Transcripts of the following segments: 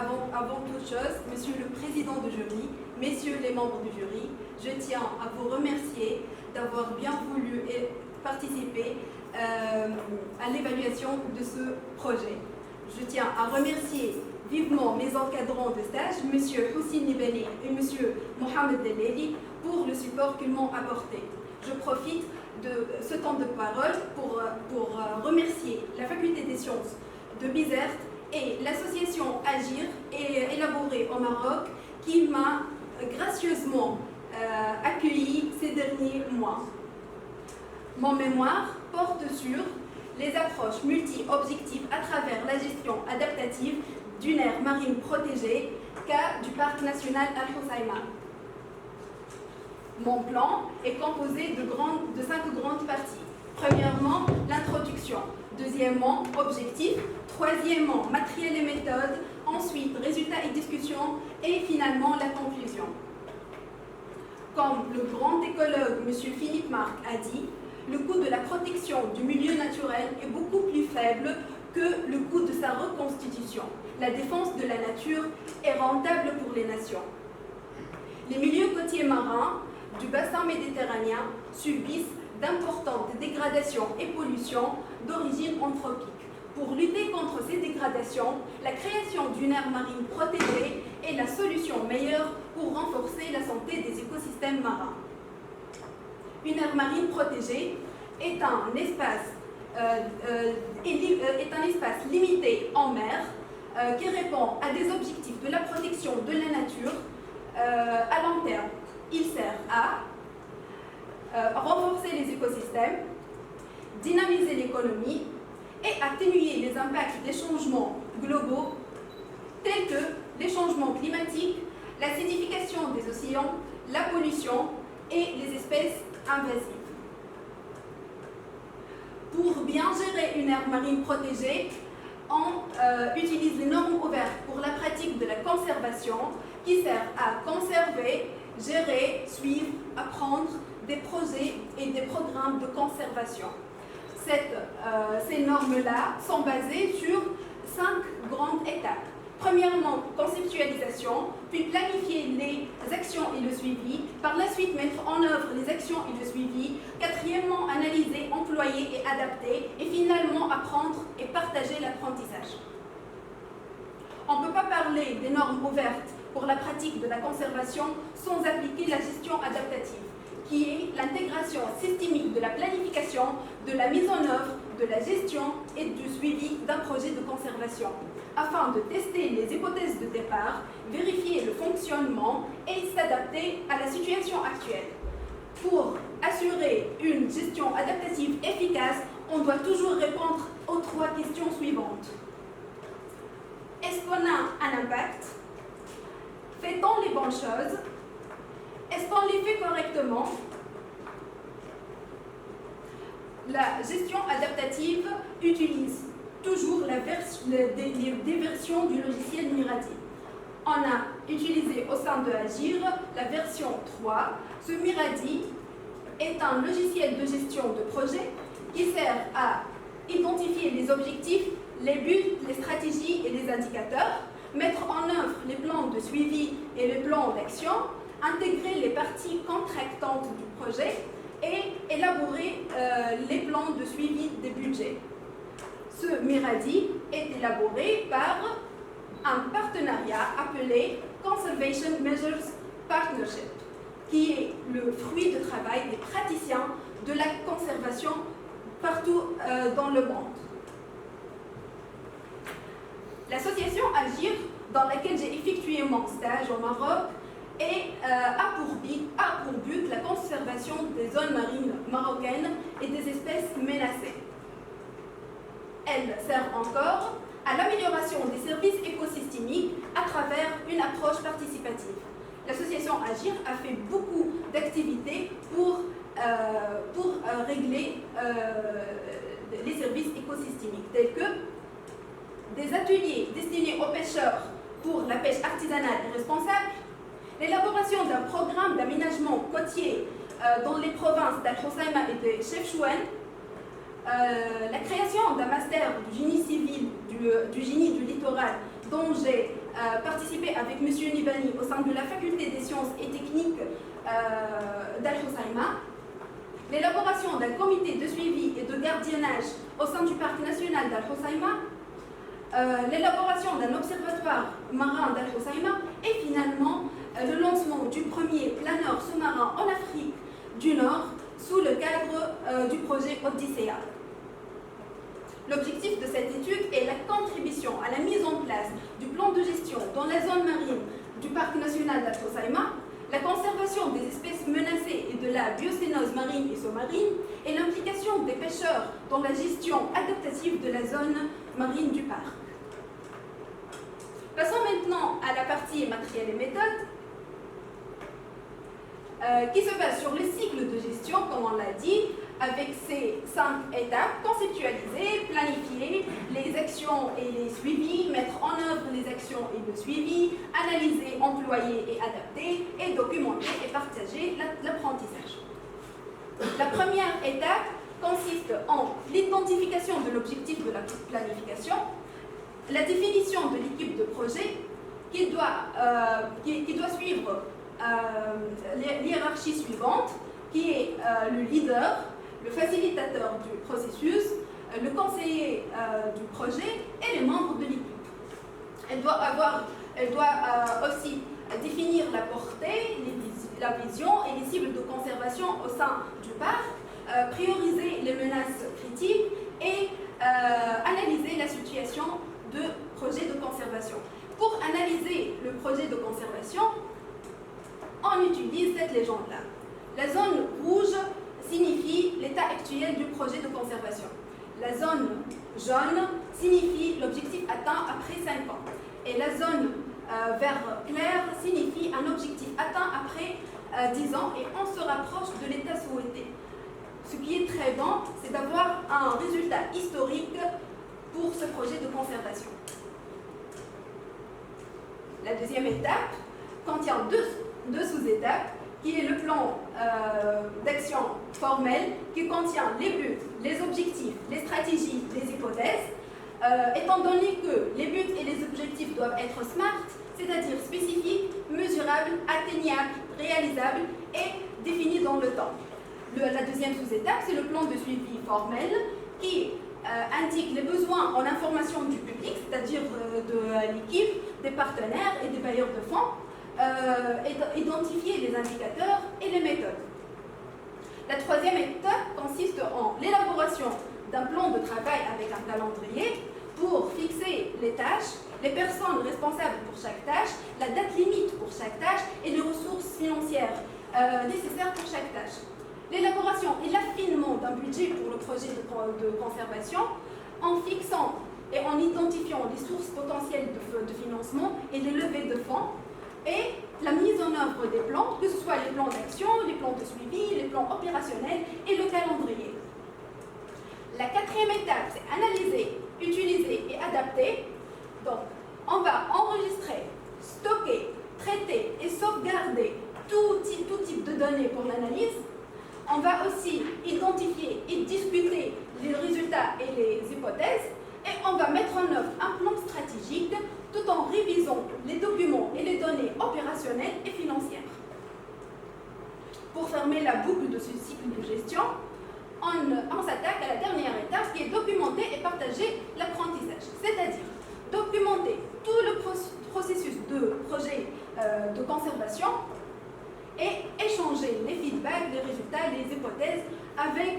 avant toute chose, Monsieur le Président du jury, Messieurs les membres du jury, je tiens à vous remercier d'avoir bien voulu participer à l'évaluation de ce projet. Je tiens à remercier vivement mes encadrants de stage, M. Houssine Nibali et M. Mohamed Deleli, pour le support qu'ils m'ont apporté. Je profite de ce temps de parole pour remercier la Faculté des sciences de Bizerte et l'association Agir, élaborée au Maroc, qui m'a gracieusement accueilli ces derniers mois. Mon mémoire porte sur les approches multi-objectifs à travers la gestion adaptative d'une aire marine protégée, cas du parc national Al-Hoceima. Mon plan est composé de 5 grandes parties. Premièrement, l'introduction. Deuxièmement, objectif. Troisièmement, matériel et méthode. Ensuite, résultats et discussions. Et finalement, la conclusion. Comme le grand écologue M. Philippe Marc a dit, le coût de la protection du milieu naturel est beaucoup plus faible que le coût de sa reconstitution. La défense de la nature est rentable pour les nations. Les milieux côtiers marins du bassin méditerranéen subissent d'importantes dégradations et pollutions d'origine anthropique. Pour lutter contre ces dégradations, la création d'une aire marine protégée est la solution meilleure pour renforcer la santé des écosystèmes marins. Une aire marine protégée est un espace limité en mer qui répond à des objectifs de la protection de la nature à long terme. Il sert à renforcer les écosystèmes, dynamiser l'économie et atténuer les impacts des changements globaux tels que les changements climatiques, l'acidification des océans, la pollution et les espèces invasives. Pour bien gérer une aire marine protégée, on utilise les normes ouvertes pour la pratique de la conservation qui sert à conserver, gérer, suivre, apprendre des projets et des programmes de conservation. Ces normes-là sont basées sur 5 grandes étapes. Premièrement, conceptualisation, puis planifier les actions et le suivi. Par la suite, mettre en œuvre les actions et le suivi. Quatrièmement, analyser, employer et adapter. Et finalement, apprendre et partager l'apprentissage. On ne peut pas parler des normes ouvertes pour la pratique de la conservation sans appliquer la gestion adaptative, qui est l'intégration systémique de la planification, de la mise en œuvre, de la gestion et du suivi d'un projet de conservation, afin de tester les hypothèses de départ, vérifier le fonctionnement et s'adapter à la situation actuelle. Pour assurer une gestion adaptative efficace, on doit toujours répondre aux 3 questions suivantes. Est-ce qu'on a un impact? Fait-on les bonnes choses? Est-ce qu'on les fait correctement? La gestion adaptative utilise toujours des versions du logiciel Miradi. On a utilisé au sein de Agir la version 3. Ce Miradi est un logiciel de gestion de projet qui sert à identifier les objectifs, les buts, les stratégies et les indicateurs, mettre en œuvre les plans de suivi et les plans d'action, intégrer les parties contractantes du projet et élaborer les plans de suivi des budgets. Ce Miradi est élaboré par un partenariat appelé Conservation Measures Partnership, qui est le fruit de travail des praticiens de la conservation partout dans le monde. L'association Agir, dans laquelle j'ai effectué mon stage au Maroc, a pour but la conservation des zones marines marocaines et des espèces menacées. Elle sert encore à l'amélioration des services écosystémiques à travers une approche participative. L'association Agir a fait beaucoup d'activités pour régler les services écosystémiques, tels que des ateliers destinés aux pêcheurs pour la pêche artisanale et responsable, l'élaboration d'un programme d'aménagement côtier dans les provinces d'Al-Hoceima et de Chefchaouen, la création d'un master du génie civil, du génie du littoral dont j'ai participé avec M. Nibani au sein de la faculté des sciences et techniques d'Al Hoceima, l'élaboration d'un comité de suivi et de gardiennage au sein du parc national d'Al Hoceima, l'élaboration d'un observatoire marin d'Al Hoceima et finalement le lancement du premier planeur sous-marin en Afrique du Nord sous le cadre du projet Odyssea. L'objectif de cette étude est la contribution à la mise en place du plan de gestion dans la zone marine du parc national d'Al Hoceima, la conservation des espèces menacées et de la biocénose marine et sous-marine, et l'implication des pêcheurs dans la gestion adaptative de la zone marine du parc. Passons maintenant à la partie matériel et méthode, qui se base sur le cycle de gestion, comme on l'a dit, avec ces 5 étapes: conceptualiser, planifier les actions et les suivis, mettre en œuvre les actions et le suivi, analyser, employer et adapter, et documenter et partager l'apprentissage. La première étape consiste en l'identification de l'objectif de la planification, la définition de l'équipe de projet qui doit suivre l'hiérarchie suivante, qui est le leader, le facilitateur du processus, le conseiller du projet et les membres de l'équipe. Elle doit aussi définir la portée, la vision et les cibles de conservation au sein du parc, prioriser les menaces critiques et analyser la situation de projet de conservation. Pour analyser le projet de conservation, on utilise cette légende-là. La zone rouge signifie l'état actuel du projet de conservation. La zone jaune signifie l'objectif atteint après 5 ans. Et la zone vert clair signifie un objectif atteint après 10 ans et on se rapproche de l'état souhaité. Ce qui est très bon, c'est d'avoir un résultat historique pour ce projet de conservation. La deuxième étape contient deux sous-étapes, qui est le plan d'action formel, qui contient les buts, les objectifs, les stratégies, les hypothèses. Étant donné que les buts et les objectifs doivent être SMART, c'est-à-dire spécifiques, mesurables, atteignables, réalisables et définis dans le temps. La deuxième sous-étape, c'est le plan de suivi formel, qui indique les besoins en information du public, c'est-à-dire de l'équipe, des partenaires et des bailleurs de fonds, identifier les indicateurs et les méthodes. La troisième étape consiste en l'élaboration d'un plan de travail avec un calendrier pour fixer les tâches, les personnes responsables pour chaque tâche, la date limite pour chaque tâche et les ressources financières nécessaires pour chaque tâche. L'élaboration et l'affinement d'un budget pour le projet de conservation en fixant et en identifiant les sources potentielles de financement et les levées de fonds, et la mise en œuvre des plans, que ce soit les plans d'action, les plans de suivi, les plans opérationnels et le calendrier. La quatrième étape, c'est analyser, utiliser et adapter. Donc, on va enregistrer, stocker, traiter et sauvegarder tout type de données pour l'analyse. On va aussi identifier et discuter les résultats et les hypothèses. Et on va mettre en œuvre un plan stratégique tout en révisant les documents et les données opérationnelles et financières. Pour fermer la boucle de ce cycle de gestion, on s'attaque à la dernière étape qui est documenter et partager l'apprentissage. C'est-à-dire documenter tout le processus de projet de conservation et échanger les feedbacks, les résultats, les hypothèses avec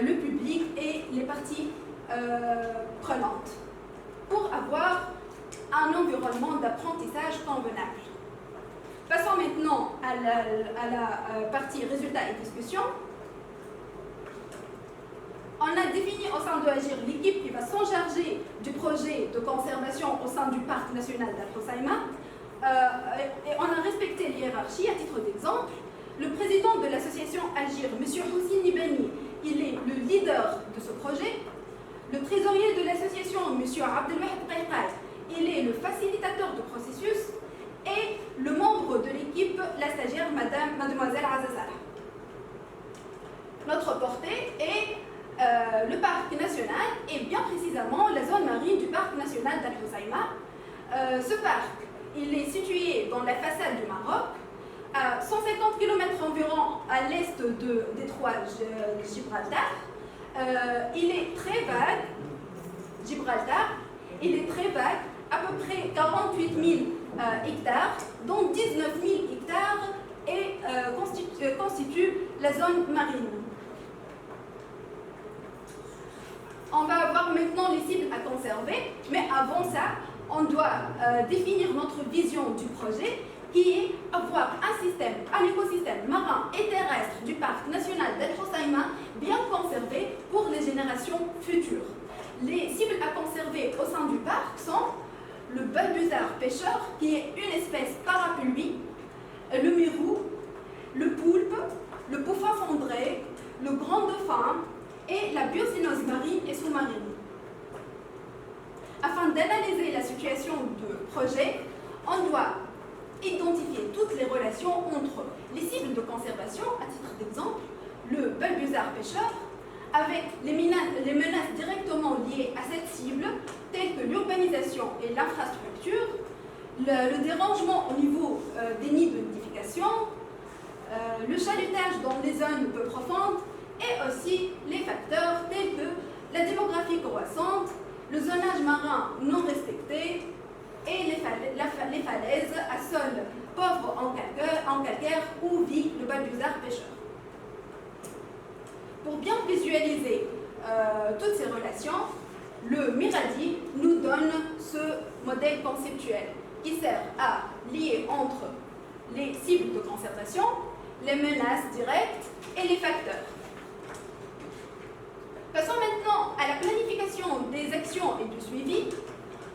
le public et les parties prenantes pour avoir un environnement d'apprentissage convenable. Passons maintenant à la partie résultats et discussions. On a défini au sein de Agir l'équipe qui va s'en charger du projet de conservation au sein du parc national d'Al Hoceima. Et on a respecté l'hiérarchie. À titre d'exemple, le président de l'association Agir, M. Houssine Nibani, il est le leader de ce projet. Le trésorier de l'association, M. Abdelwahid Qaïqad, il est le facilitateur du processus. Et le membre de l'équipe, la stagiaire, mademoiselle Azazala. Notre portée est le parc national et bien précisément la zone marine du parc national d'Al Hoceima. Ce parc, il est situé dans la façade du Maroc, à 150 km environ à l'est de détroit Gibraltar. Il est très vague, Gibraltar, il est très vague, à peu près 48 000 hectares, dont 19 000 hectares constituent la zone marine. On va avoir maintenant les cibles à conserver, mais avant ça, on doit définir notre vision du projet, qui est avoir un écosystème marin et terrestre du parc national d'El Hoceima bien conservé pour les générations futures. Les cibles à conserver au sein du parc sont le balbuzard pêcheur, qui est une espèce parapluie, le mérou, le poulpe, le pouffin cendré, le grand dauphin et la biocénose marine et sous-marine. Afin d'analyser la situation de projet, on doit identifier toutes les relations entre les cibles de conservation, à titre d'exemple, le balbuzard pêcheur, avec les menaces directement liées à cette cible, telles que l'urbanisation et l'infrastructure, le dérangement au niveau des nids de nidification, le chalutage dans les zones peu profondes, et aussi les facteurs tels que la démographie croissante, le zonage marin non respecté et les falaises à sol pauvre en calcaire où vit le balbuzard pêcheur. Pour bien visualiser toutes ces relations, le Miradi nous donne ce modèle conceptuel qui sert à lier entre les cibles de conservation, les menaces directes et les facteurs. Passons maintenant à la planification des actions et du suivi.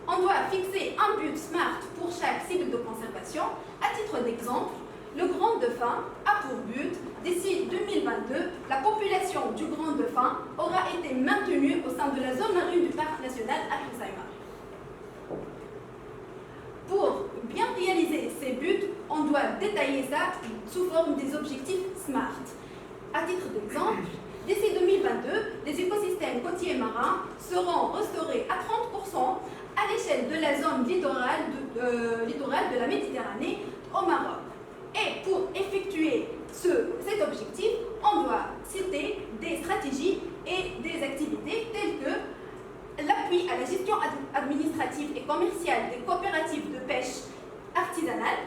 On doit fixer un but SMART pour chaque cible de conservation. À titre d'exemple, le grand dauphin a pour but, d'ici 2022, la population du grand dauphin aura été maintenue au sein de la zone marine du parc national Al Hoceima. Pour bien réaliser ces buts, on doit détailler ça sous forme des objectifs SMART. À titre d'exemple, d'ici 2022, les écosystèmes côtiers marins seront restaurés à 30% à l'échelle de la zone littorale de la Méditerranée au Maroc. Et pour effectuer cet objectif, on doit citer des stratégies et des activités telles que l'appui à la gestion administrative et commerciale des coopératives de pêche artisanale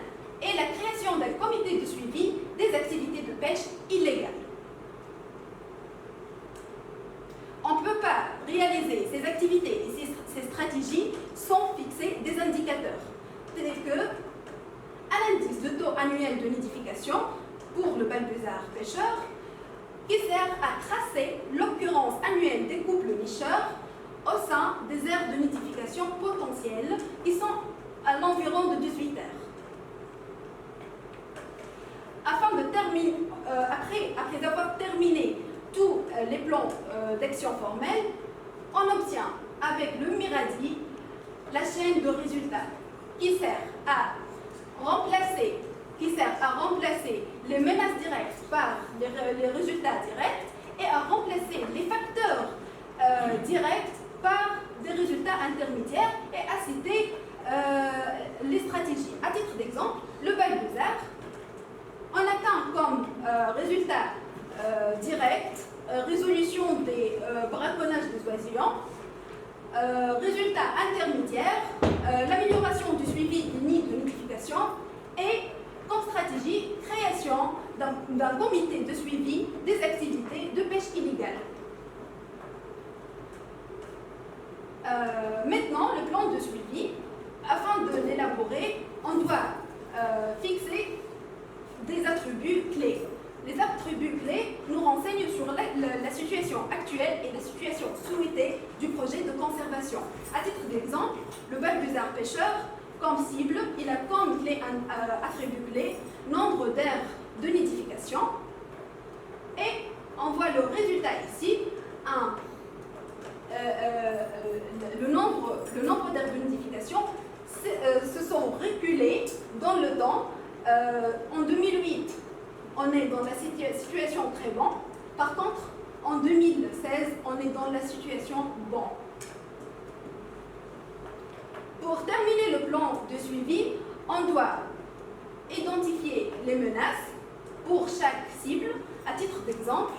et la création d'un comité de suivi des activités de pêche illégales. On ne peut pas réaliser ces activités et ces stratégies sans fixer des indicateurs, tels que un indice de taux annuel de nidification pour le balbuzard pêcheur, qui sert à tracer l'occurrence annuelle des couples nicheurs au sein des aires de nidification potentielles qui sont à l'environ de 18 aires. Après avoir terminé tous les plans d'action formels, on obtient avec le Miradi la chaîne de résultats qui sert à remplacer les menaces directes par les résultats directs et à remplacer les facteurs directs par des résultats intermédiaires et à citer les stratégies. À titre d'exemple, le balbuzard, on atteint comme résultat direct résolution des braconnages des oisillons, résultat intermédiaire, l'amélioration du suivi des nids de nidification et comme stratégie, création d'un comité de suivi des activités de pêche illégale. Maintenant, le plan de suivi, afin de l'élaborer, on doit fixer des attributs clés. Les attributs clés nous renseignent sur la situation actuelle et la situation souhaitée du projet de conservation. À titre d'exemple, le balbuzard pêcheur, comme cible, il a comme clé un attribut clé nombre d'aires de nidification. Et on voit le résultat ici, le nombre d'aires de nidification se sont reculés dans le temps. En 2008, on est dans la situation très bon. Par contre, en 2016, on est dans la situation bon. Pour terminer le plan de suivi, on doit identifier les menaces pour chaque cible. À titre d'exemple,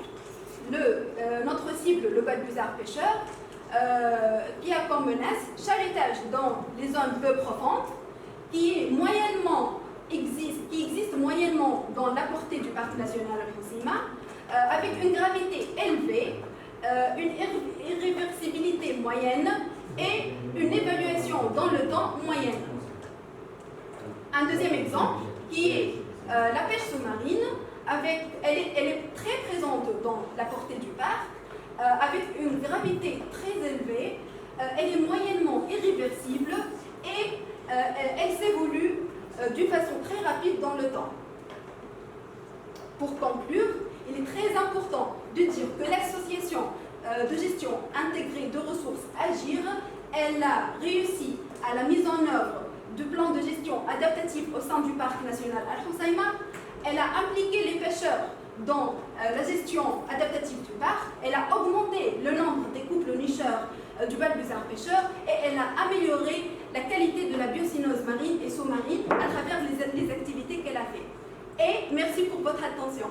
notre cible, le balbuzard pêcheur, qui a comme menace chalutage dans les zones peu profondes, qui existe moyennement dans la portée du parc national Al-Hoceima, avec une gravité élevée, une irréversibilité moyenne et une évaluation dans le temps moyenne. Un deuxième exemple qui est la pêche sous-marine, elle est très présente dans la portée du parc, avec une gravité très élevée, elle est moyennement irréversible et elle s'évolue d'une façon très rapide dans le temps. Pour conclure, il est très important de dire que l'association de gestion intégrée de ressources Agir, elle a réussi à la mise en œuvre du plan de gestion adaptatif au sein du parc national Al-Hoceima. Elle a impliqué les pêcheurs dans la gestion adaptative du parc, elle a augmenté le nombre des couples nicheurs du balbuzard pêcheur et elle a amélioré la qualité de la biocynose marine et sous-marine à travers les activités qu'elle a fait. Et merci pour votre attention.